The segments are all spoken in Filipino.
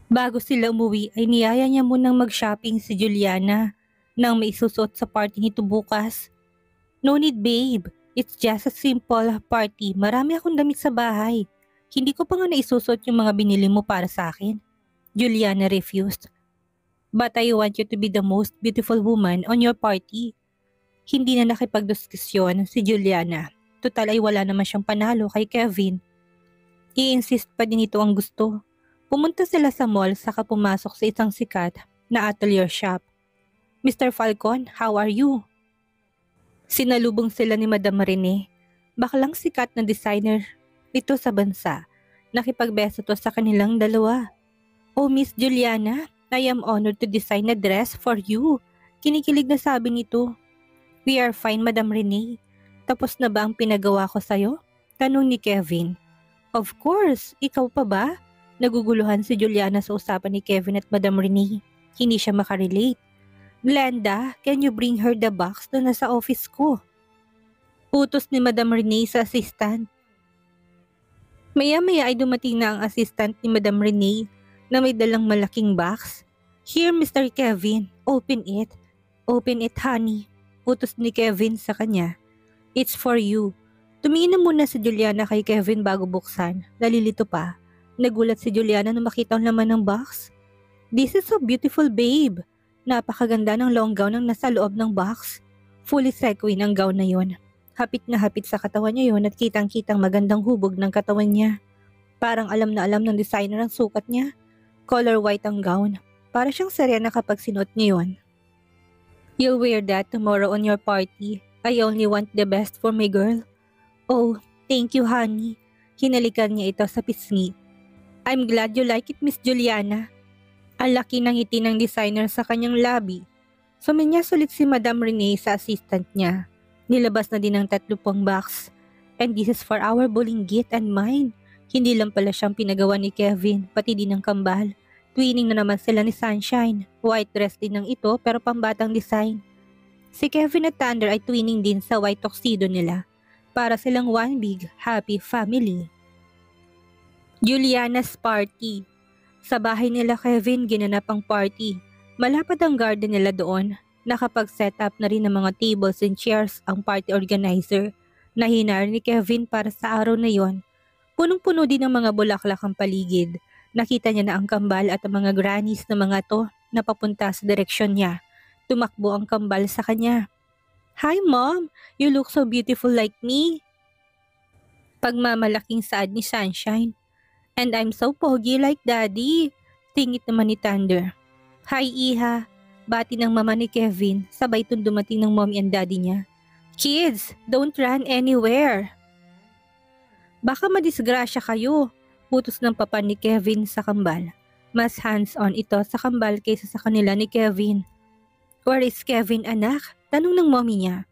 Bago sila umuwi ay niyaya niya munang mag-shopping si Juliana nang maisusuot sa party nito bukas. No need babe, it's just a simple party. Marami akong damit sa bahay. Hindi ko pa nga naisusuot yung mga binili mo para sa akin. Juliana refused. But I want you to be the most beautiful woman on your party. Hindi na nakipagdiskusyon si Juliana. Total ay wala naman siyang panalo kay Kevin. I-insist pa din ito ang gusto. Pumunta sila sa mall saka pumasok sa isang sikat na atelier shop. Mr. Falcon, how are you? Sinalubong sila ni Madam Rene. Baklang sikat na designer ito sa bansa. Nakipagbeso to sa kanilang dalawa. Oh Miss Juliana, I am honored to design a dress for you. Kinikilig na sabi nito. We are fine Madam Rene. Tapos na ba ang pinagawa ko sa'yo? Tanong ni Kevin. Of course, ikaw pa ba? Naguguluhan si Juliana sa usapan ni Kevin at Madam Rene. Hindi siya makarelate. Glenda, can you bring her the box na nasa office ko? Utos ni Madam Rene sa assistant. Maya-maya ay dumating na ang assistant ni Madam Rene na may dalang malaking box. Here Mr. Kevin, open it. Open it honey. Utos ni Kevin sa kanya. It's for you. Tumingin na muna si Juliana kay Kevin bago buksan. Nalilito pa. Nagulat si Juliana nung makita ang laman ng box. This is so beautiful babe. Napakaganda ng long gown ang nasa loob ng box. Fully sequin ang gown na yon. Hapit na hapit sa katawan niya yon at kitang-kitang magandang hubog ng katawan niya. Parang alam na alam ng designer ang sukat niya. Color white ang gown. Para siyang serena kapag sinuot niya yon. You'll wear that tomorrow on your party. I only want the best for my girl. Oh, thank you honey. Hinalikan niya ito sa pisngi. I'm glad you like it Miss Juliana. Ang laki ng ngiti ng designer sa kanyang labi. Suminyas ulit si Madam Rene sa assistant niya. Nilabas na din ang 30 box. And this is for our Bolinggit and mine. Hindi lang pala siyang pinagawa ni Kevin, pati din ng kambal. Twinning na naman sila ni Sunshine. White dress din ng ito pero pambatang design. Si Kevin at Thunder ay twinning din sa white tuxedo nila. Para silang one big happy family. Juliana's party. Sa bahay nila Kevin ginanap ang party. Malapad ang garden nila doon. Nakapag-set up na rin ng mga tables and chairs ang party organizer na hinar ni Kevin para sa araw na yon. Punong-puno din ng mga bulaklak ang paligid. Nakita niya na ang kambal at ang mga grannies na mga to na papunta sa direksyon niya. Tumakbo ang kambal sa kanya. Hi mom, you look so beautiful like me. Pagmamalaking saad ni Sunshine. And I'm so pogi like daddy. Tingit naman ni Thunder. Hi Iha, bati ng mama ni Kevin, sabay itong dumating ng mommy and daddy niya. Kids, don't run anywhere. Baka madisgrasya kayo, utos ng papa ni Kevin sa kambal. Mas hands-on ito sa kambal kaysa sa kanila ni Kevin. Where is Kevin anak? Tanong ng mommy niya.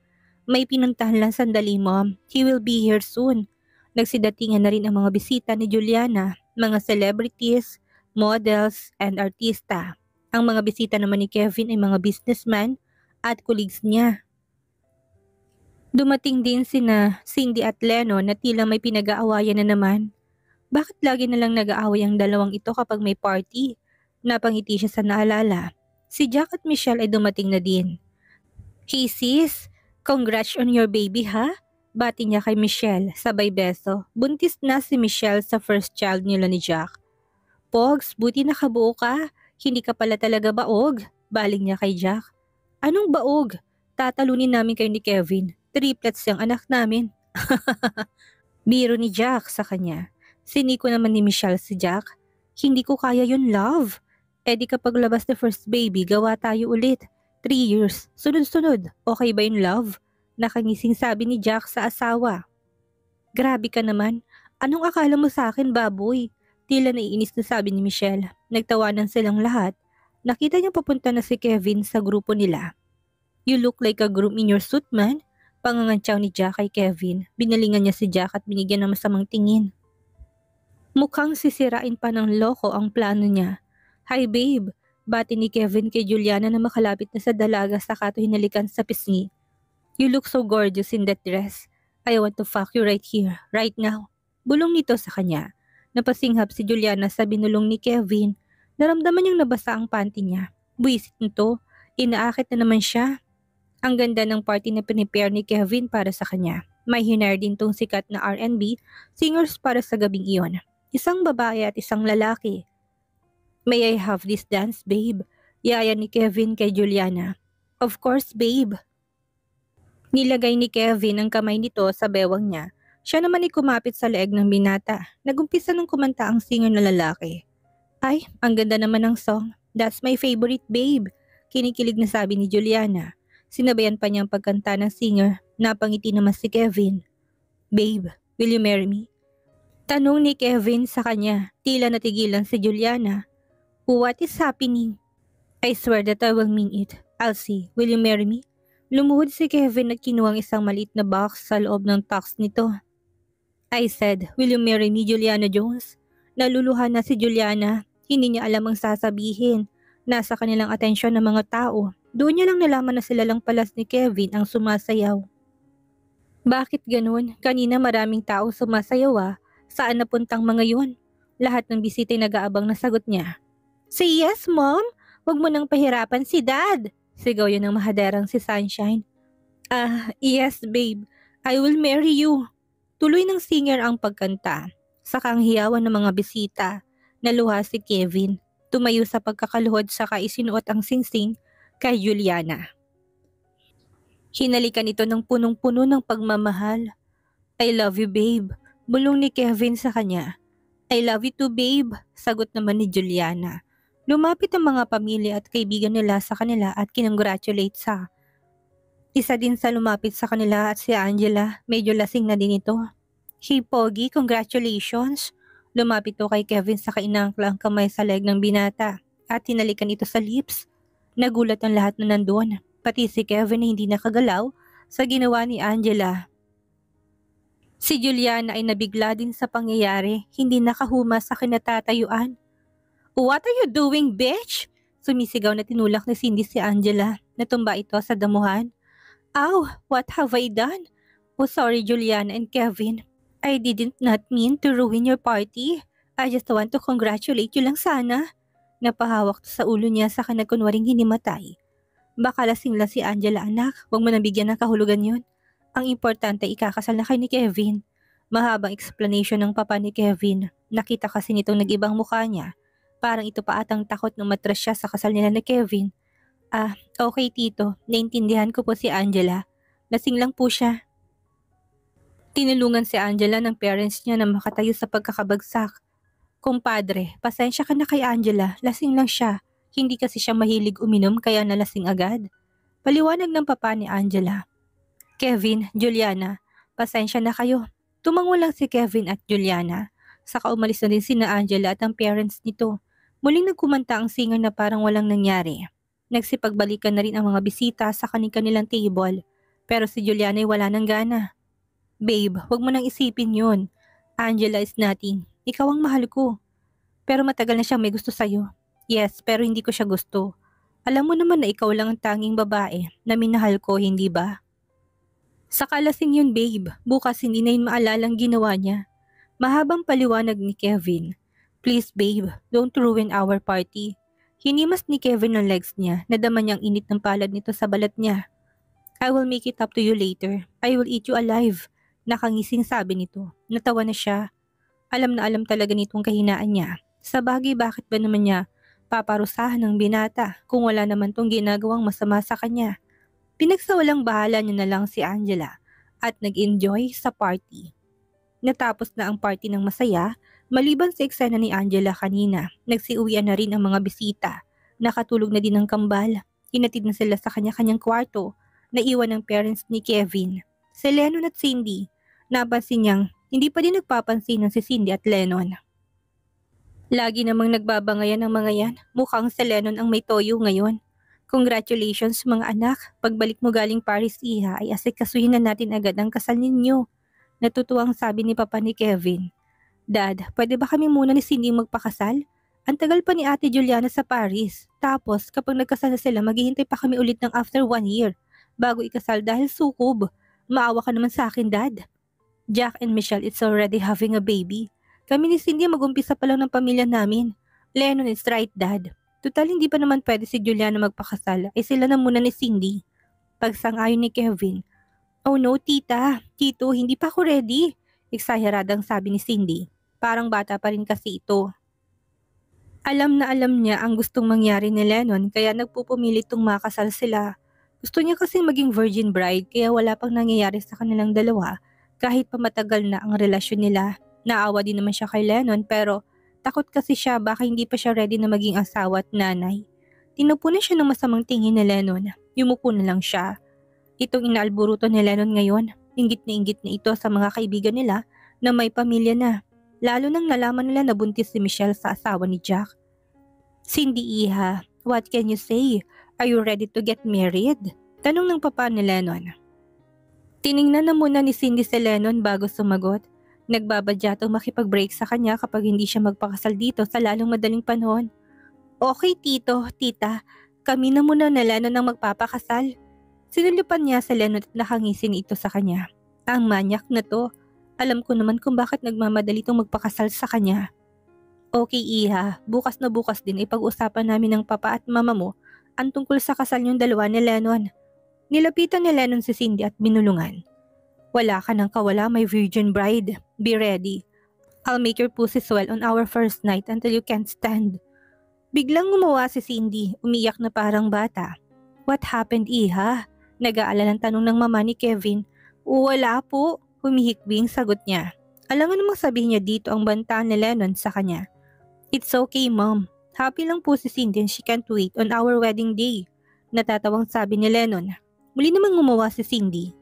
May pinuntahan lang sandali mom, he will be here soon. Nagsidatingan na rin ang mga bisita ni Juliana, mga celebrities, models, and artista. Ang mga bisita naman ni Kevin ay mga businessman at colleagues niya. Dumating din sina Cindy at Leno na tila may pinag-aawayan na naman. Bakit lagi na lang nag-aaway ang dalawang ito kapag may party? Napangiti siya sa naalala. Si Jack at Michelle ay dumating na din. Hey sis, congrats on your baby ha? Bati niya kay Michelle, sabay beso. Buntis na si Michelle sa first child nila ni Jack. Pogs, buti nakabuo ka. Hindi ka pala talaga baog. Baling niya kay Jack. Anong baog? Tatalunin namin kayo ni Kevin. Triplets yung anak namin. Biro ni Jack sa kanya. Siniko naman ni Michelle si Jack. Hindi ko kaya yun love. E di kapag labas na first baby, gawa tayo ulit. 3 years. Sunod-sunod. Okay ba yun love? Nakangising sabi ni Jack sa asawa. Grabe ka naman. Anong akala mo sa akin baboy? Tila naiinis na sabi ni Michelle. Nagtawanan silang lahat. Nakita niya papunta na si Kevin sa grupo nila. You look like a groom in your suit man. Pangangantsaw ni Jack kay Kevin. Binalingan niya si Jack at binigyan ng masamang tingin. Mukhang sisirain pa ng loko ang plano niya. Hi babe. Bati ni Kevin kay Juliana na makalapit na sa dalaga saka to hinalikan sa pisngi. You look so gorgeous in that dress. I want to fuck you right here, right now. Bulong nito sa kanya. Napasinghap si Juliana sa binulong ni Kevin. Naramdaman niyang nabasa ang panty niya. Buwisit nito, inaakit na naman siya. Ang ganda ng party na pinipare ni Kevin para sa kanya. May hinire din tong sikat na R&B singers para sa gabing iyon. Isang babae at isang lalaki. May I have this dance, babe? Yaya ni Kevin kay Juliana. Of course, babe. Nilagay ni Kevin ang kamay nito sa bewang niya. Siya naman ay kumapit sa leeg ng binata. Nagumpisa ng kumanta ang singer na lalaki. Ay, ang ganda naman ng song. That's my favorite, babe. Kinikilig na sabi ni Juliana. Sinabayan pa niya ang pagkanta ng singer. Napangiti naman si Kevin. Babe, will you marry me? Tanong ni Kevin sa kanya. Tila natigilan si Juliana. What is happening? I swear that I will mean it. Elsie, will you marry me? Lumuhod si Kevin at kinuha ang isang maliit na box sa loob ng box nito. I said, will you marry me, Juliana Jones? Naluluhan na si Juliana. Hindi niya alam ang sasabihin. Nasa kanilang atensyon ng mga tao. Doon niya lang nalaman na sila lang palas ni Kevin ang sumasayaw. Bakit ganun? Kanina maraming tao sumasayaw ah. Saan napuntang mga yun? Lahat ng bisita'y nag-aabang na sagot niya. Say yes, mom. Huwag mo nang pahirapan si dad. Sigaw yun ng mahaderang si Sunshine. Yes babe. I will marry you. Tuloy ng singer ang pagkanta. Saka ang hiyawan ng mga bisita. Naluha si Kevin. Tumayo sa pagkakaluhod saka isinuot ang singsing kay Juliana. Hinalikan ito ng punong-puno ng pagmamahal. I love you babe. Bulong ni Kevin sa kanya. I love you too babe. Sagot naman ni Juliana. Lumapit ang mga pamilya at kaibigan nila sa kanila at kinongratulate sa. Isa din sa lumapit sa kanila at si Angela, medyo lasing na din ito. Hey Pogi, congratulations! Lumapit to kay Kevin sa kainangkla ang kamay sa leg ng binata at hinalikan ito sa lips. Nagulat ang lahat na nandoon, pati si Kevin na hindi nakagalaw sa ginawa ni Angela. Si Juliana ay nabigla din sa pangyayari, hindi nakahuma sa kinatatayuan. What are you doing, bitch? Sumisigaw na tinulak ni Cindy si Angela. Natumba ito sa damuhan. Ow, what have I done? Oh, sorry Juliana and Kevin. I didn't not mean to ruin your party. I just want to congratulate you lang sana. Napahawak sa ulo niya sa kanagkunwaring hinimatay. Baka lasing lang si Angela anak, huwag mo nabigyan ng kahulugan yun. Ang importante ikakasal na kayo ni Kevin. Mahabang explanation ng papa ni Kevin. Nakita kasi nitong nag-ibang mukha niya. Parang ito pa atang takot nung matras siya sa kasal nila ni Kevin. Okay tito, naintindihan ko po si Angela. Lasing lang po siya. Tinulungan si Angela ng parents niya na makatayo sa pagkakabagsak. Kumpadre, pasensya ka na kay Angela, lasing lang siya. Hindi kasi siya mahilig uminom kaya nalasing agad. Paliwanag ng papa ni Angela. Kevin, Juliana, pasensya na kayo. Tumango lang si Kevin at Juliana. Saka umalis na din sina Angela at ang parents nito. Muling nagkumanta ang singer na parang walang nangyari. Nagsipagbalikan na rin ang mga bisita sa kanilang table. Pero si Juliana ay wala nang gana. Babe, wag mo nang isipin yun. Angela is nothing. Ikaw ang mahal ko. Pero matagal na siyang may gusto sa'yo. Yes, pero hindi ko siya gusto. Alam mo naman na ikaw lang ang tanging babae na minahal ko, hindi ba? Saka lasing yun babe. Bukas hindi na yun maalalang ginawa niya. Mahabang paliwanag ni Kevin. Please babe, don't ruin our party. Hinimas ni Kevin ang legs niya, nadama niyang init ng palad nito sa balat niya. I will make it up to you later. I will eat you alive. Nakangising sabi nito. Natawa na siya. Alam na alam talaga nitong kahinaan niya. Sa bagay bakit ba naman niya paparusahan ng binata kung wala naman tong ginagawang masama sa kanya. Pinagsawalang bahala niya na lang si Angela at nag-enjoy sa party. Natapos na ang party ng masaya, maliban sa eksena ni Angela kanina, nagsiuwian na rin ang mga bisita. Nakatulog na din ang kambal. Hinatid na sila sa kanya-kanyang kwarto, naiwan ng parents ni Kevin. Si Lennon at Cindy, napansin niyang hindi pa din nagpapansin ng si Cindy at Lennon. Lagi namang nagbabangayan ang mga yan, mukhang si Lennon ang may toyo ngayon. Congratulations mga anak, pagbalik mo galing Paris iha ay asikasuhin na natin agad ang kasal ninyo. Natutuwang sabi ni Papa ni Kevin. Dad, pwede ba kami muna ni Cindy magpakasal? Ang tagal pa ni Ate Juliana sa Paris. Tapos kapag nagkasal na sila maghihintay pa kami ulit ng after 1 year. Bago ikasal dahil sukob. Maawa ka naman sa akin dad. Jack and Michelle is already having a baby. Kami ni Cindy mag-umpisa pa lang ng pamilya namin. Lennon is right, Dad. Total hindi pa naman pwede si Juliana magpakasal, ay sila na muna ni Cindy. Pagsang-ayon ni Kevin. Oh no, tita. Tito, hindi pa ako ready. Eksaheradang sabi ni Cindy. Parang bata pa rin kasi ito. Alam na alam niya ang gustong mangyari ni Lennon kaya nagpupumilit tong makasal sila. Gusto niya kasing maging virgin bride kaya wala pang nangyayari sa kanilang dalawa kahit pa matagal na ang relasyon nila. Naawa din naman siya kay Lennon pero takot kasi siya baka hindi pa siya ready na maging asawa at nanay. Tinupo na siya ng masamang tingin ni Lennon. Yumuko na lang siya. Itong inaalburuto ni Lennon ngayon, inggit na ito sa mga kaibigan nila na may pamilya na. Lalo nang nalaman nila na buntis si Michelle sa asawa ni Jack. Cindy Iha, what can you say? Are you ready to get married? Tanong ng papa ni Lennon. Tiningnan na muna ni Cindy si Lennon bago sumagot. Nagbabadya itong makipag-break sa kanya kapag hindi siya magpakasal dito sa lalong madaling panahon. Okay tito, tita, kami na muna na Lennon ang magpapakasal. Sinulupan niya sa Lennon at nakangisin ito sa kanya. Ang manyak na to. Alam ko naman kung bakit nagmamadali itong magpakasal sa kanya. Okay Iha, bukas na bukas din ipag-usapan namin ng papa at mama mo ang tungkol sa kasal niyong dalawa ni Lennon. Nilapitan ni Lennon si Cindy at binulungan. Wala ka nang kawala, my virgin bride. Be ready. I'll make your pussy swell on our first night until you can't stand. Biglang gumawa si Cindy, umiyak na parang bata. What happened Iha? Nag-aalalang tanong ng mama ni Kevin. Wala po, humihikbing sagot niya. Alam nga namang sabihin niya dito ang banta ni Lennon sa kanya. It's okay mom. Happy lang po si Cindy and she can't wait on our wedding day. Natatawang sabi ni Lennon. Muli namang gumawa si Cindy.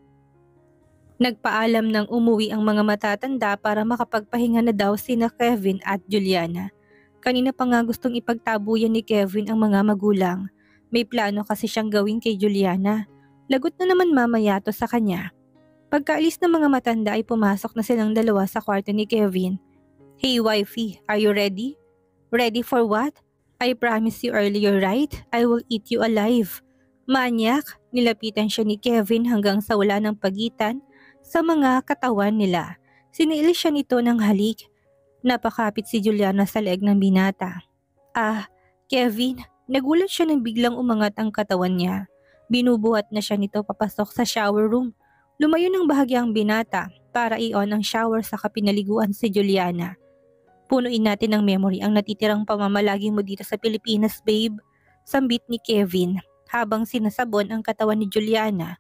Nagpaalam ng umuwi ang mga matatanda para makapagpahinga na daw sina Kevin at Juliana. Kanina pa nga gustong ipagtabuyan ni Kevin ang mga magulang. May plano kasi siyang gawin kay Juliana. Lagot na naman mamaya to sa kanya. Pagkaalis ng mga matanda ay pumasok na silang dalawa sa kwarto ni Kevin. Hey wifey, are you ready? Ready for what? I promised you earlier, right? I will eat you alive. Manyak, nilapitan siya ni Kevin hanggang sa wala ng pagitan sa mga katawan nila. Siniilis siya nito ng halik. Napakapit si Juliana sa leeg ng binata. Kevin, nagulat siya nang biglang umangat ang katawan niya. Binubuhat na siya nito papasok sa shower room. Lumayo ng bahagya ang binata para i-on ang shower sa kapinaliguan si Juliana. Punuin natin ng memory ang natitirang pamamalagi mo dito sa Pilipinas, babe. Sambit ni Kevin habang sinasabon ang katawan ni Juliana.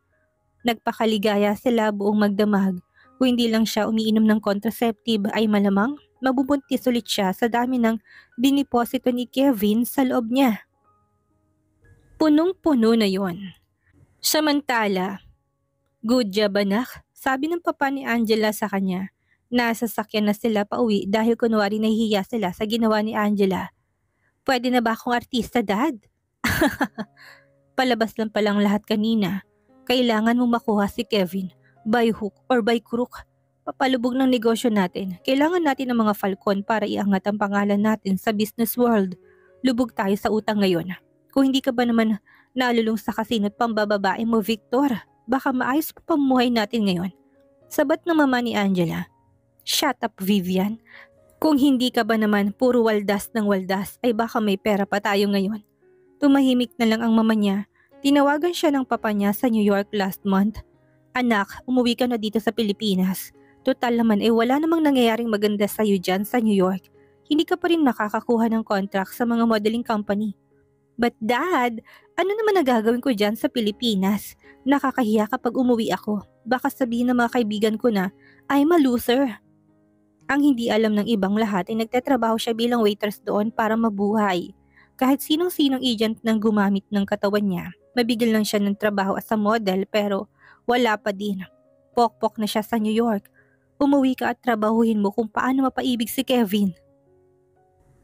Nagpakaligaya sila buong magdamag. Kung hindi lang siya umiinom ng contraceptive ay malamang mabubuntis ulit siya sa dami ng diniposito ni Kevin sa loob niya. Punong-puno na yon. Samantala, good job anak, sabi ng papa ni Angela sa kanya. Nasa sakyan na sila pauwi dahil kunwari nahihiya sila sa ginawa ni Angela. Pwede na ba akong artista, dad? Palabas lang palang lahat kanina. Kailangan mong makuha si Kevin, by hook or by crook. Papalubog ng negosyo natin. Kailangan natin ng mga falcon para iangat ang pangalan natin sa business world. Lubog tayo sa utang ngayon. Kung hindi ka ba naman nalulung sa kasino't pambababae mo, Victor, baka maayos pa pamuhay natin ngayon. Sabat ng mama ni Angela. Shut up, Vivian. Kung hindi ka ba naman puro waldas ng waldas ay baka may pera pa tayo ngayon. Tumahimik na lang ang mama niya. Tinawagan siya ng papa niya sa New York last month. Anak, umuwi ka na dito sa Pilipinas. Total naman wala namang nangyayaring maganda sa'yo dyan sa New York. Hindi ka pa rin nakakakuha ng contract sa mga modeling company. But dad, ano naman nagagawin ko dyan sa Pilipinas? Nakakahiya kapag umuwi ako. Baka sabihin ng mga kaibigan ko na I'm a loser. Ang hindi alam ng ibang lahat ay nagtatrabaho siya bilang waitress doon para mabuhay. Kahit sinong-sinong agent nang gumamit ng katawan niya. Mabigil lang siya ng trabaho as a model pero wala pa din. Pokpok na siya sa New York. Umuwi ka at trabahuhin mo kung paano mapaibig si Kevin.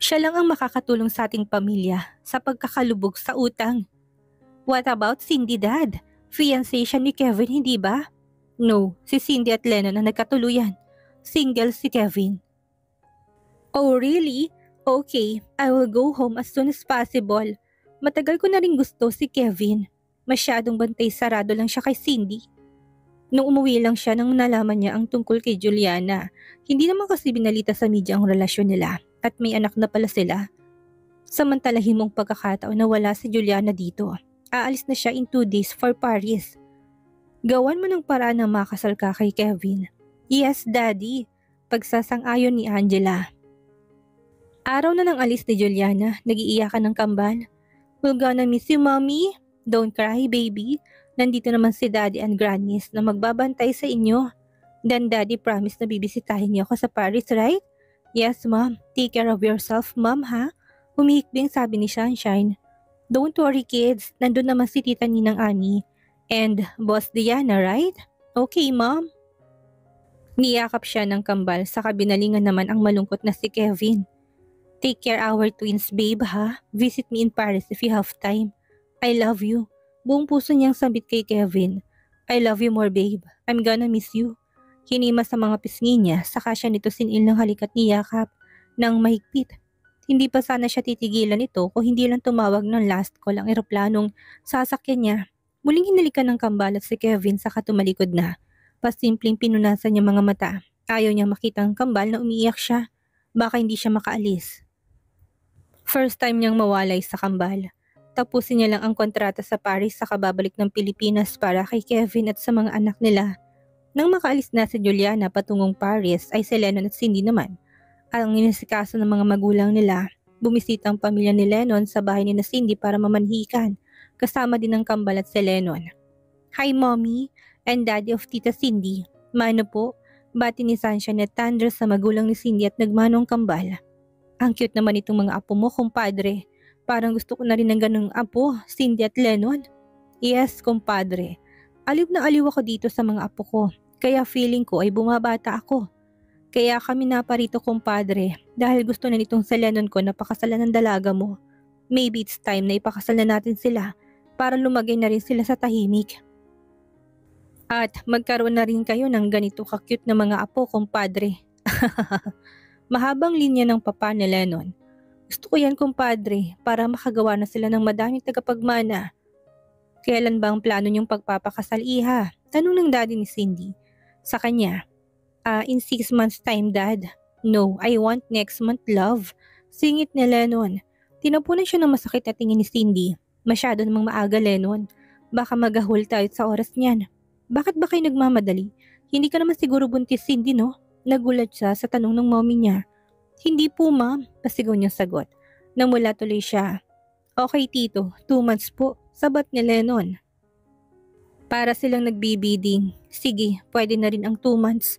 Siya lang ang makakatulong sa ating pamilya sa pagkakalubog sa utang. What about Cindy, dad? Fiancé siya ni Kevin, hindi ba? No, si Cindy at Lennon ang nagkatuluyan. Single si Kevin. Oh really? Okay, I will go home as soon as possible. Matagal ko na rin gusto si Kevin. Masyadong bantay sarado lang siya kay Cindy. Nung umuwi lang siya nang nalaman niya ang tungkol kay Juliana, hindi naman kasi binalita sa media ang relasyon nila at may anak na pala sila. Samantalahin mong pagkakataon na wala si Juliana dito. Aalis na siya in 2 days for Paris. Gawan mo ng paraan na makasal ka kay Kevin. Yes, Daddy. Pagsasang-ayon ni Angela. Araw na ng alis ni Juliana, nag-iiyakan ng kambal. We're gonna miss you, Mommy. Don't cry, baby. Nandito naman si Daddy and Grannies na magbabantay sa inyo. Then Daddy promised na bibisitahin niyo ako sa Paris, right? Yes, Mom. Take care of yourself, Mom, ha? Humihikbing sabi ni Sunshine. Don't worry, kids. Nandun naman si Tita Ninang Ani. And Boss Diana, right? Okay, Mom. Niyakap siya ng kambal sa kabinalingan naman ang malungkot na si Kevin. Take care our twins, babe, ha? Visit me in Paris if you have time. I love you. Buong puso niyang sambit kay Kevin. I love you more, babe. I'm gonna miss you. Hinima sa mga pisngi niya, saka siya nito sinil ng halikat niyakap ng mahigpit. Hindi pa sana siya titigilan ito kung hindi lang tumawag ng last call ang eroplanong sasakyan niya. Muling hinalikan ng kambal at si Kevin saka tumalikod na. Pasimpleng pinunasan niya mga mata. Ayaw niyang makita ang kambal na umiiyak siya. Baka hindi siya makaalis. First time niyang mawalay sa kambal. Tapusin niya lang ang kontrata sa Paris saka babalik ng Pilipinas para kay Kevin at sa mga anak nila. Nang makaalis na si Juliana patungong Paris ay si Lennon at Cindy naman. Ang inisikaso ng mga magulang nila, bumisita ang pamilya ni Lennon sa bahay ni na Cindy para mamanhikan. Kasama din ang kambal at si Lennon. Hi Mommy and Daddy of Tita Cindy. Mano po? Bati ni Sunshine at Tandra sa magulang ni Cindy at nagmanong kambal. Ang cute naman itong mga apo mo, kumpadre. Parang gusto ko na rin ng ganung apo, Cindy at Lennon. Yes, kumpadre. Aliw na aliw ako dito sa mga apo ko. Kaya feeling ko ay bumabata ako. Kaya kami naparito, kumpadre, dahil gusto na nitong sa Lennon ko na pakasalan ng dalaga mo. Maybe it's time na ipakasal na natin sila para lumagay na rin sila sa tahimik. At magkaroon na rin kayo ng ganito ka-cute na mga apo, kumpadre. Mahabang linya ng papa ni Lennon. Gusto ko yan, kumpadre, para makagawa na sila ng madaming tagapagmana. Kailan ba ang plano niyong pagpapakasal, iha? Tanong ng daddy ni Cindy. Sa kanya, in 6 months time, Dad. No, I want next month, love. Singit ni Lennon. Tinapunan siya ng masakit na tingin ni Cindy. Masyado namang maaga, Lennon. Baka magahol tayo sa oras niyan. Bakit ba kayo nagmamadali? Hindi ka naman siguro buntis, Cindy, no? Nagulat siya sa tanong ng mommy niya. Hindi po, ma'am, pasigaw niyang sagot. Namula tuloy siya. Okay, tito, 2 months po, sabat ni Lennon. Para silang nagbibiding. Sige, pwede na rin ang 2 months.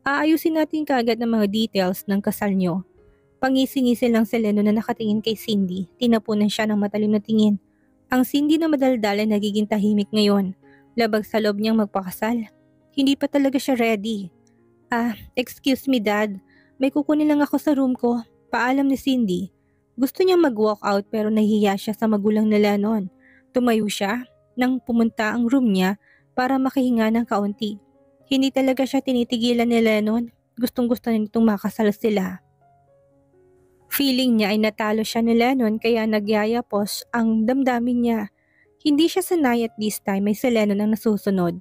Aayusin natin kaagad ng mga details ng kasal niyo. Pangisi-ngisi lang si Lennon na nakatingin kay Cindy. Tinapunan siya ng matalim na tingin. Ang Cindy na madaldal ay nagiging tahimik ngayon. Labag sa loob niyang magpakasal. Hindi pa talaga siya ready. Excuse me, Dad. May kukunin lang ako sa room ko. Paalam ni Cindy. Gusto niya mag-walk out pero nahihiya siya sa magulang ni Lennon. Tumayo siya nang pumunta ang room niya para makahinga ng kaunti. Hindi talaga siya tinitigilan ni Lennon. Gustong-gusto nitong makasal sila. Feeling niya ay natalo siya ni Lennon kaya nagyayapos ang damdamin niya. Hindi siya sanay at this time ay si Lennon ang nasusunod.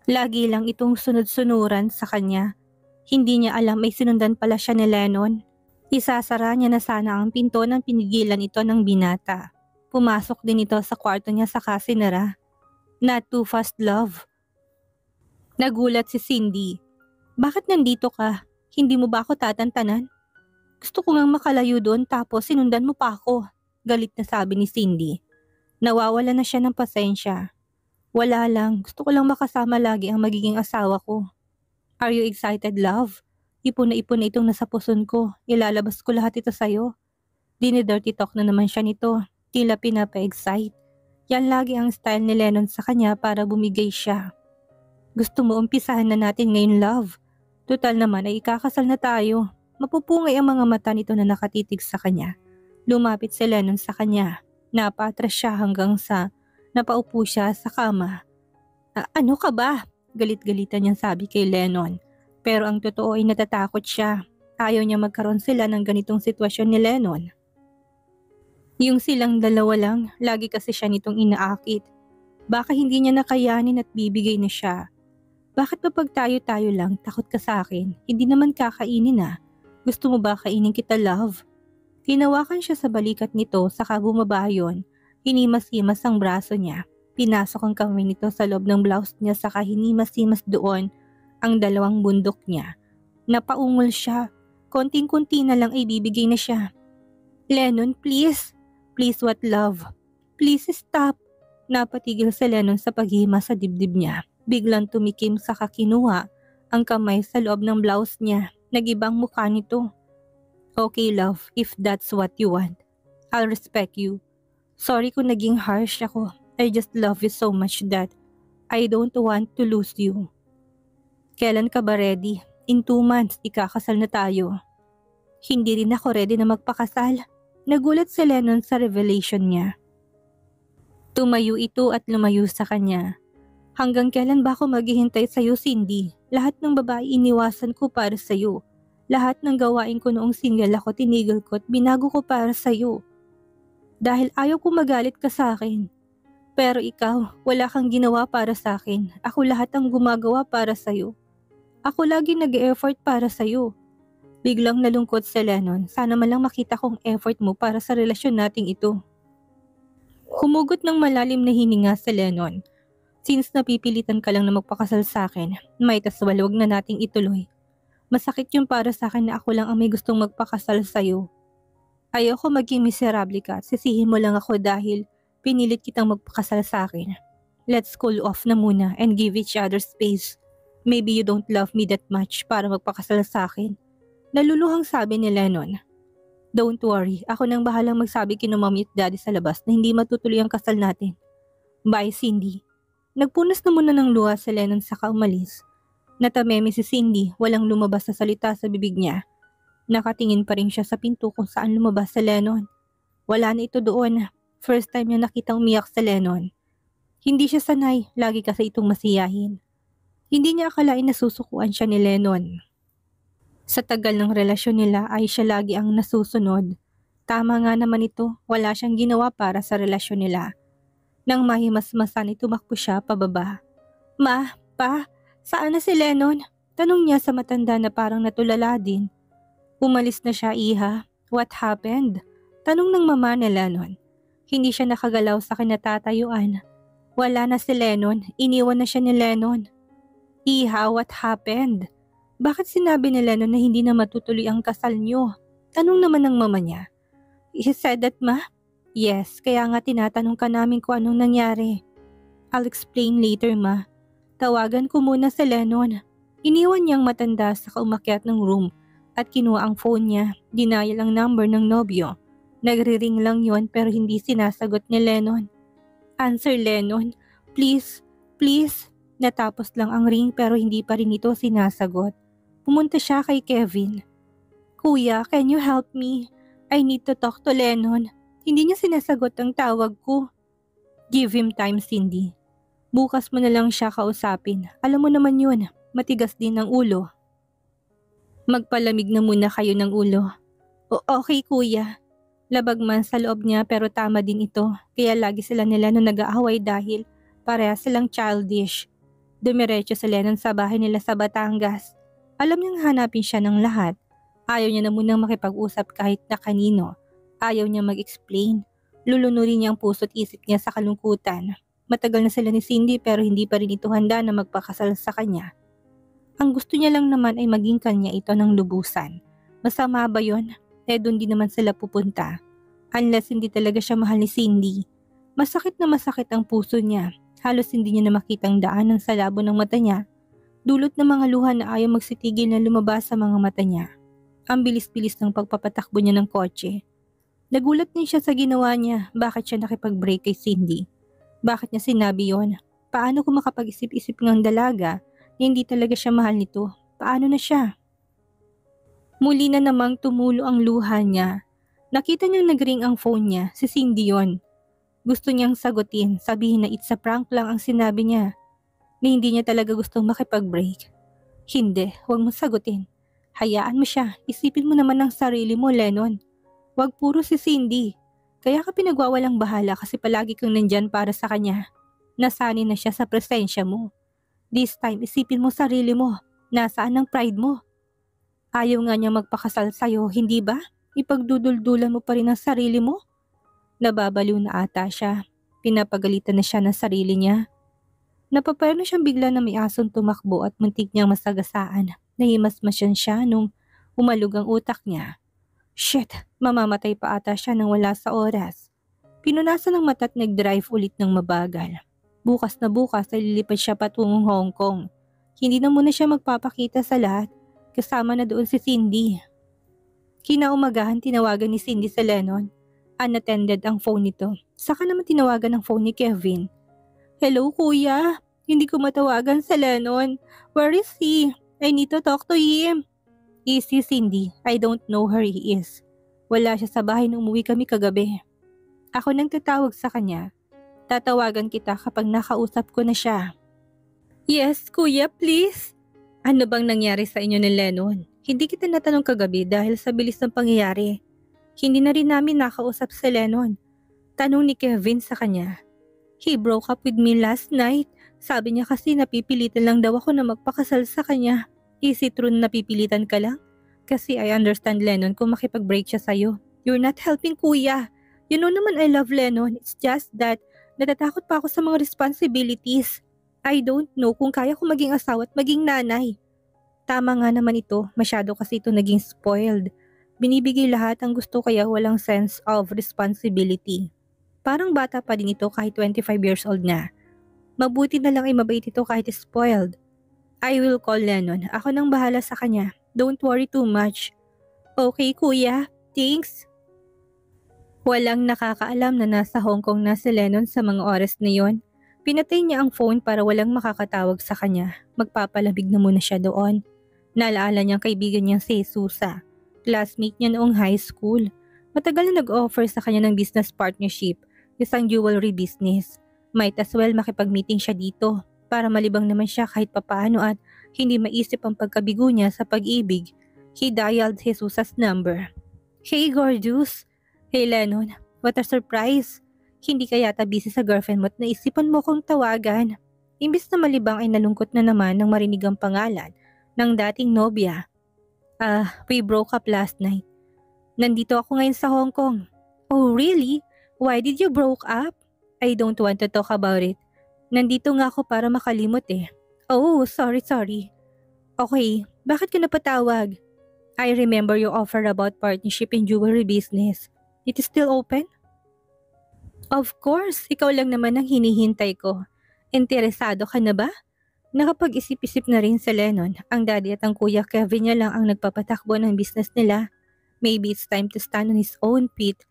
Lagi lang itong sunod-sunuran sa kanya. Hindi niya alam may sinundan pala siya ni Lennon. Isasara niya na sana ang pinto nang pinigilan ito ng binata. Pumasok din ito sa kwarto niya saka sinara. Not too fast, love. Nagulat si Cindy. Bakit nandito ka? Hindi mo ba ako tatantanan? Gusto ko ngang makalayo doon tapos sinundan mo pa ako. Galit na sabi ni Cindy. Nawawala na siya ng pasensya. Wala lang, gusto ko lang makasama lagi ang magiging asawa ko. Are you excited, love? Ipon na itong nasa puson ko. Ilalabas ko lahat ito sa'yo. Dini-dirty talk na naman siya nito. Tila pinapa-excite. Yan lagi ang style ni Lennon sa kanya para bumigay siya. Gusto mo umpisahan na natin ngayon, love? Total naman ay ikakasal na tayo. Mapupungay ang mga mata nito na nakatitig sa kanya. Lumapit si Lennon sa kanya. Napatras siya hanggang sa napaupo siya sa kama. Ano ka ba? Galit-galitan niyang sabi kay Lennon. Pero ang totoo ay natatakot siya. Ayaw niya magkaroon sila ng ganitong sitwasyon ni Lennon. Yung silang dalawa lang, lagi kasi siya nitong inaakit. Baka hindi niya nakayanin at bibigay na siya. Bakit ba pag tayo-tayo lang, takot ka sa akin? Hindi naman kakainin ah. Gusto mo ba kainin kita, love? Hinawakan siya sa balikat nito saka bumaba yun. Hinimas-himas ang braso niya. Pinasok ang kamay nito sa loob ng blouse niya saka hinimas-himas doon ang dalawang bundok niya. Napaungol siya. Konting-kunti na lang ay bibigay na siya. Lennon, please. Please, what love? Please stop. Napatigil si Lennon sa paghima sa dibdib niya. Biglang tumikim saka kinuha ang kamay sa loob ng blouse niya. Nagibang mukha nito. Okay love, if that's what you want. I'll respect you. Sorry kung naging harsh ako. I just love you so much that I don't want to lose you. Kailan ka ba ready? In 2 months, ikakasal na tayo. Hindi rin ako ready na magpakasal. Nagulat si Lennon sa revelation niya. Tumayo ito at lumayo sa kanya. Hanggang kailan ba ako maghihintay sa'yo, Cindy? Lahat ng babae iniwasan ko para sa'yo. Lahat ng gawain ko noong single ako tinigil ko at binago ko para sa'yo. Dahil ayaw ko magalit ka sa akin. Pero ikaw, wala kang ginawa para sa akin. Ako lahat ang gumagawa para sa'yo. Ako lagi nag-e-effort para sa'yo. Biglang nalungkot si Lennon. Sana man lang makita kong effort mo para sa relasyon nating ito. Humugot ng malalim na hininga si Lennon. Since napipilitan ka lang na magpakasal sa akin, might as well wag na nating ituloy. Masakit yung para sa akin na ako lang ang may gustong magpakasal sa'yo. Ayoko maging miserable ka at sisihin mo lang ako dahil pinilit kitang magpakasal sa akin. Let's cool off na muna and give each other space. Maybe you don't love me that much para magpakasal sa akin. Naluluhang sabi ni Lennon. Don't worry, ako nang bahalang magsabi kina mommy at daddy sa labas na hindi matutuloy ang kasal natin. Bye, Cindy. Nagpunas na muna ng luha si Lennon saka umalis. Natameme si Cindy, walang lumabas na salita sa bibig niya. Nakatingin pa rin siya sa pinto kung saan lumabas si Lennon. Wala na ito doon. First time niya nakitang umiyak si Lennon. Hindi siya sanay, lagi kasi itong masiyahin. Hindi niya akalain na susukuan siya ni Lennon. Sa tagal ng relasyon nila ay siya lagi ang nasusunod. Tama nga naman ito, wala siyang ginawa para sa relasyon nila. Nang mahimasmasan ay tumakbo siya pababa. Ma, pa, saan na si Lennon? Tanong niya sa matanda na parang natulala din. Umalis na siya, iha. What happened? Tanong ng mama ni Lennon. Hindi siya nakagalaw sa kinatatayuan. Wala na si Lennon, iniwan na siya ni Lennon. Iha, what happened? Bakit sinabi ni Lennon na hindi na matutuloy ang kasal niyo? Tanong naman ng mama niya. He said that, ma? Yes, kaya nga tinatanong ka namin kung anong nangyari. I'll explain later, ma. Tawagan ko muna si Lennon. Iniwan niyang matanda sa umakyat ng room at kinuha ang phone niya. Dinayal ang number ng nobyo. Nagri-ring lang yon pero hindi sinasagot ni Lennon. Answer, Lennon. Please, please. Natapos lang ang ring pero hindi pa rin ito sinasagot. Pumunta siya kay Kevin. Kuya, can you help me? I need to talk to Lennon. Hindi niya sinasagot ang tawag ko. Give him time, Cindy. Bukas mo na lang siya kausapin. Alam mo naman yun, matigas din ang ulo. Magpalamig na muna kayo ng ulo. Okay, kuya. Labag man sa loob niya pero tama din ito. Kaya lagi sila nila nung nag-aaway dahil pareha silang childish. Dumiretso si Lennon sa bahay nila sa Batangas. Alam niyang hanapin siya ng lahat. Ayaw niya na munang makipag-usap kahit na kanino. Ayaw niya mag-explain. Lulunurin niya ang puso't isip niya sa kalungkutan. Matagal na sila ni Cindy pero hindi pa rin ito handa na magpakasal sa kanya. Ang gusto niya lang naman ay maging kanya ito ng lubusan. Masama ba yun? Doon din naman sila pupunta. Unless hindi talaga siya mahal ni Cindy. Masakit na masakit ang puso niya. Halos hindi niya na makitang daanan sa labo ng mata niya. Dulot ng mga luha na ayaw magsitigil na lumabas sa mga mata niya. Ang bilis-bilis ng pagpapatakbo niya ng kotse. Nagulat din siya sa ginawa niya. Bakit siya nakipag-break kay Cindy? Bakit niya sinabi yon? Paano kung makapag-isip-isip ng dalaga na hindi talaga siya mahal nito? Paano na siya? Muli na namang tumulo ang luha niya. Nakita niyang nag-ring ang phone niya, si Cindy yon. Gusto niyang sagutin, sabihin na it's a prank lang ang sinabi niya. Na hindi niya talaga gustong makipag-break. Hindi, huwag mo sagutin. Hayaan mo siya, isipin mo naman ang sarili mo, Lennon. Huwag puro si Cindy. Kaya ka pinagwawalang bahala kasi palagi kang nandyan para sa kanya. Nasanay na siya sa presensya mo. This time, isipin mo sarili mo. Nasaan ang pride mo? Ayaw nga niya magpakasal sa'yo, hindi ba? Ipagduduldulan mo pa rin ang sarili mo? Nababaliw na ata siya. Pinapagalitan na siya ng sarili niya. Napapaano siyang bigla na may asong tumakbo at muntik niyang masagasaan. Nahimasmasyan siya nung umalog ang utak niya. Shit, mamamatay pa ata siya nang wala sa oras. Pinunasan ng mata at nag-drive ulit ng mabagal. Bukas na bukas ay lilipad siya patungong Hong Kong. Hindi na muna siya magpapakita sa lahat, kasama na doon si Cindy. Kinaumagahan tinawagan ni Cindy sa Lennon. Unattended ang phone nito. Saka naman tinawagan ng phone ni Kevin. Hello kuya, hindi ko matawagan sa Lennon. Where is he? I need to talk to him. Easy Cindy, I don't know where he is. Wala siya sa bahay nung umuwi kami kagabi. Ako nang tatawag sa kanya. Tatawagan kita kapag nakausap ko na siya. Yes, kuya, please. Ano bang nangyari sa inyo ni Lennon? Hindi kita natanong kagabi dahil sa bilis ng pangyayari. Hindi na rin namin nakausap si Lennon. Tanong ni Kevin sa kanya. He broke up with me last night. Sabi niya kasi napipilitan lang daw ako na magpakasal sa kanya. Is it true na napipilitan ka lang? Kasi I understand Lennon kung makipag-break siya sa'yo. You're not helping kuya. You know naman I love Lennon. It's just that natatakot pa ako sa mga responsibilities. I don't know kung kaya ko maging asawa at maging nanay. Tama nga naman ito, masyado kasi ito naging spoiled. Binibigay lahat ang gusto kaya walang sense of responsibility. Parang bata pa din ito kahit 25 years old na. Mabuti na lang ay mabait ito kahit spoiled. I will call Lennon. Ako nang bahala sa kanya. Don't worry too much. Okay kuya, thanks. Walang nakakaalam na nasa Hong Kong na si Lennon sa mga oras na yon. Pinatay niya ang phone para walang makakatawag sa kanya. Magpapalamig na muna siya doon. Naalaala niyang kaibigan niyang si Susa. Classmate niya noong high school. Matagal na nag-offer sa kanya ng business partnership, isang jewelry business. Might as well makipag-meeting siya dito para malibang naman siya kahit papaano at hindi maisip ang pagkabigo niya sa pag-ibig. He dialed Jesus's number. Hey gorgeous! Hey Lennon, what a surprise! Hindi ka yata busy sa girlfriend mo at naisipan mo kong tawagan. Imbis na malibang ay nalungkot na naman nang marinig ang pangalan ng dating nobya. We broke up last night. Nandito ako ngayon sa Hong Kong. Oh really? Why did you broke up? I don't want to talk about it. Nandito nga ako para makalimot eh. Oh, sorry. Okay, bakit ka napatawag? I remember your offer about partnership in jewelry business. It is still open? Of course, ikaw lang naman ang hinihintay ko. Interesado ka na ba? Nakapag-isip-isip na rin sa Lennon. Ang daddy at ang kuya Kevin niya lang ang nagpapatakbo ng business nila. Maybe it's time to stand on his own feet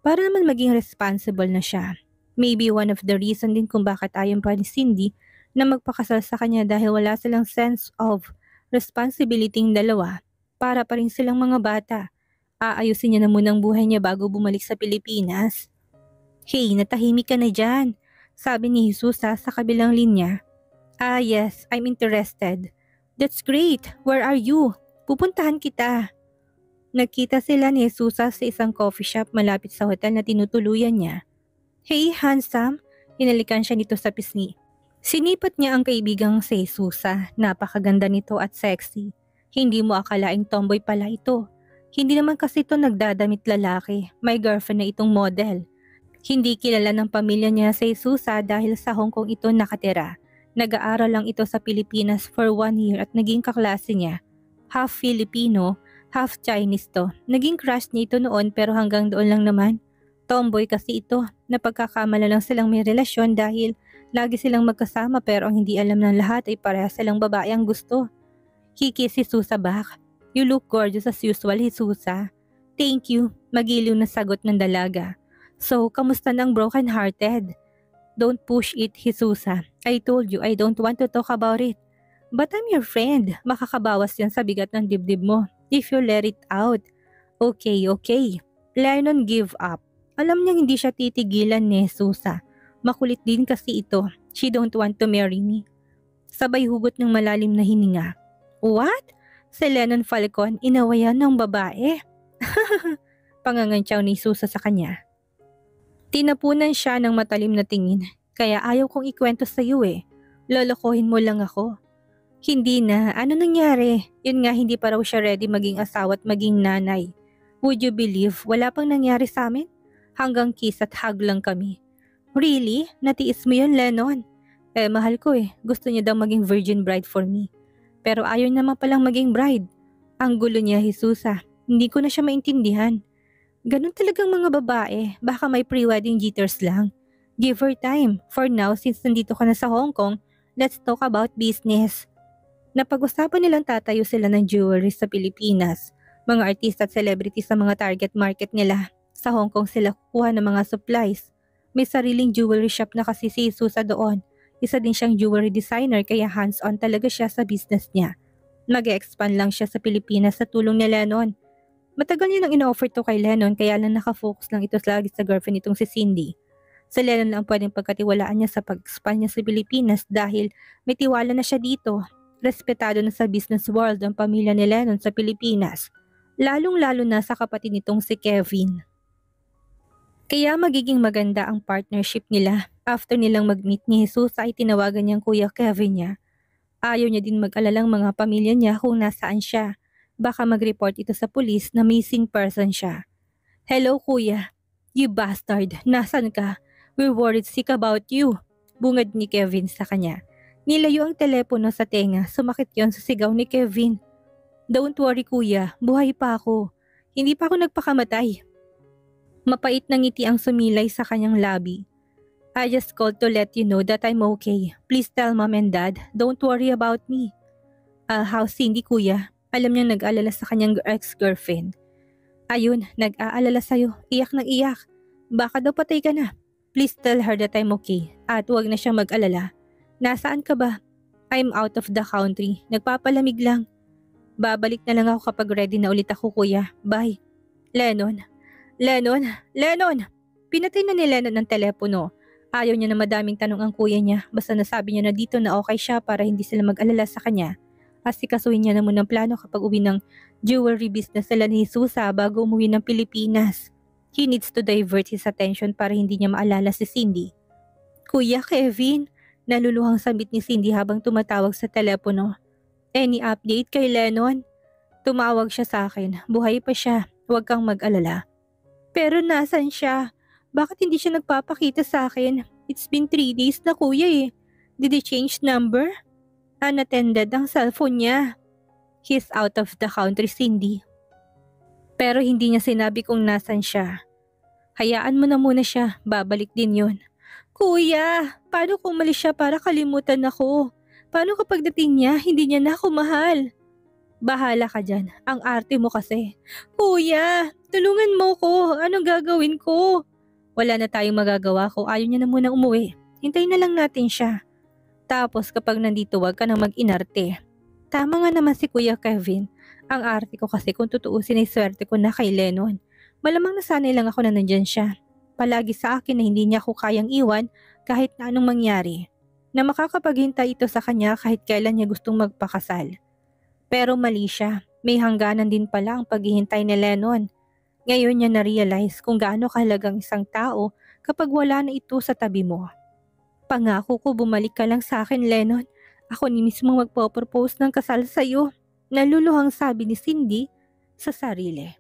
para naman maging responsible na siya. Maybe one of the reason din kung bakit ayaw pa ni Cindy na magpakasal sa kanya dahil wala silang sense of responsibility ng dalawa. Para pa rin silang mga bata. Aayusin niya na munang buhay niya bago bumalik sa Pilipinas. Hey, natahimik ka na dyan. Sabi ni Jesusa sa kabilang linya. Yes, I'm interested. That's great. Where are you? Pupuntahan kita. Nagkita sila ni Jesusa sa isang coffee shop malapit sa hotel na tinutuluyan niya. Hey, handsome. Hinalikan siya nito sa pisngi. Sinipat niya ang kaibigang si Jesusa. Napakaganda nito at sexy. Hindi mo akalaing tomboy pala ito. Hindi naman kasi ito nagdadamit lalaki. May girlfriend na itong model. Hindi kilala ng pamilya niya si Susa dahil sa Hong Kong ito nakatira. Nag-aaral lang ito sa Pilipinas for 1 year at naging kaklase niya. Half Filipino, half Chinese to. Naging crush niya ito noon pero hanggang doon lang naman. Tomboy kasi ito. Napagkakamala lang silang may relasyon dahil lagi silang magkasama pero ang hindi alam ng lahat ay pareha silang babae ang gusto. He kissed si Susa back. You look gorgeous as usual, Jesusa. Thank you, magiliw na sagot ng dalaga. So, kamusta ng broken-hearted? Don't push it, Jesusa. I told you I don't want to talk about it. But I'm your friend. Makakabawas yan sa bigat ng dibdib mo if you let it out. Okay. Lennon give up. Alam niyang hindi siya titigilan ni Jesusa. Makulit din kasi ito. She don't want to marry me. Sabay hugot ng malalim na hininga. What? Si Lennon Falcon inawayan ng babae? Pangangantyaw ni Jesusa sa kanya. Tinapunan siya ng matalim na tingin, kaya ayaw kong ikwento sa iyo eh. Lolokohin mo lang ako. Hindi na, ano nangyari? Yun nga hindi pa raw siya ready maging asawa at maging nanay. Would you believe wala pang nangyari sa amin? Hanggang kiss at hug lang kami. Really? Natiis mo yun, Lennon? Mahal ko eh. Gusto niya daw maging virgin bride for me. Pero ayaw naman palang maging bride. Ang gulo niya, Jesusa. Hindi ko na siya maintindihan. Ganun talagang mga babae. Baka may pre-wedding jitters lang. Give her time. For now, since nandito ka na sa Hong Kong, let's talk about business. Napag-usapan nilang tatayo sila ng jewelry sa Pilipinas. Mga artista at celebrities sa mga target market nila. Sa Hong Kong sila kukuha ng mga supplies. May sariling jewelry shop na kasi si Susa doon. Isa din siyang jewelry designer kaya hands-on talaga siya sa business niya. Mag-expand lang siya sa Pilipinas sa tulong ni Lennon. Matagal niya nang ino-offer to kay Lennon kaya lang nakafocus lang ito lagi sa girlfriend nitong si Cindy. Sa Lennon lang pwedeng pagkatiwalaan niya sa pag-expand niya sa Pilipinas dahil may tiwala na siya dito. Respetado na sa business world ang pamilya ni Lennon sa Pilipinas. Lalong-lalo na sa kapatid nitong si Kevin. Kaya magiging maganda ang partnership nila. After nilang mag-meet ni Jesus ay tinawagan niyang Kuya Kevin niya. Ayaw niya din mag-alalang mga pamilya niya kung nasaan siya. Baka mag-report ito sa pulis na missing person siya. Hello Kuya, you bastard, nasan ka? We're worried sick about you. Bungad ni Kevin sa kanya. Nilayo ang telepono sa tenga, sumakit yon sa sigaw ni Kevin. Don't worry Kuya, buhay pa ako. Hindi pa ako nagpakamatay. Mapait na ngiti ang sumilay sa kanyang labi. I just called to let you know that I'm okay. Please tell Mom and Dad, don't worry about me. How's Cindy Kuya? Alam niyang nag-aalala sa kanyang ex-girlfriend. Ayun, nag-aalala sa'yo, iyak ng iyak. Baka daw patay ka na. Please tell her that I'm okay at huwag na siyang mag-alala. Nasaan ka ba? I'm out of the country. Nagpapalamig lang. Babalik na lang ako kapag ready na ulit ako Kuya. Bye. Lennon. Pinatay na ni Lennon ng telepono. Ayaw niya na madaming tanong ang kuya niya. Basta nasabi niya na dito na okay siya para hindi sila mag-alala sa kanya. Asikasuhin niya na muna ang plano kapag uwi ng jewelry business nila ni Jesusa bago umuwi ng Pilipinas. He needs to divert his attention para hindi niya maalala si Cindy. Kuya Kevin, naluluhang sambit ni Cindy habang tumatawag sa telepono. Any update kay Lennon? Tumawag siya sa akin. Buhay pa siya. Huwag kang mag-alala. Pero nasan siya? Bakit hindi siya nagpapakita sa akin? It's been 3 days na Kuya eh. Did he change number? Unattended ang cellphone niya. He's out of the country, Cindy. Pero hindi niya sinabi kung nasan siya. Hayaan mo na muna siya, babalik din yun. Kuya, paano kung umalis siya para kalimutan ako? Paano kapag dating niya, hindi niya na ako mahal? Bahala ka dyan, ang arte mo kasi. Kuya, tulungan mo ko, anong gagawin ko? Wala na tayong magagawa kung ayaw niya na munang umuwi. Hintayin na lang natin siya. Tapos kapag nandito wag ka na mag-inarte. Tama nga naman si Kuya Kevin. Ang arte ko kasi kung tutuusin ay swerte ko na kay Lennon. Malamang nasanay lang ako na nandyan siya. Palagi sa akin na hindi niya ako kayang iwan kahit na anong mangyari. Na makakapaghintay ito sa kanya kahit kailan niya gustong magpakasal. Pero mali siya. May hangganan din pala ang paghihintay ni Lennon. Ngayon niya na-realize kung gaano kahalagang isang tao kapag wala na ito sa tabi mo. Pangako ko bumalik ka lang sa akin, Lennon. Ako ni mismo magpo-propose ng kasal sa'yo. Naluluhang sabi ni Cindy sa sarili.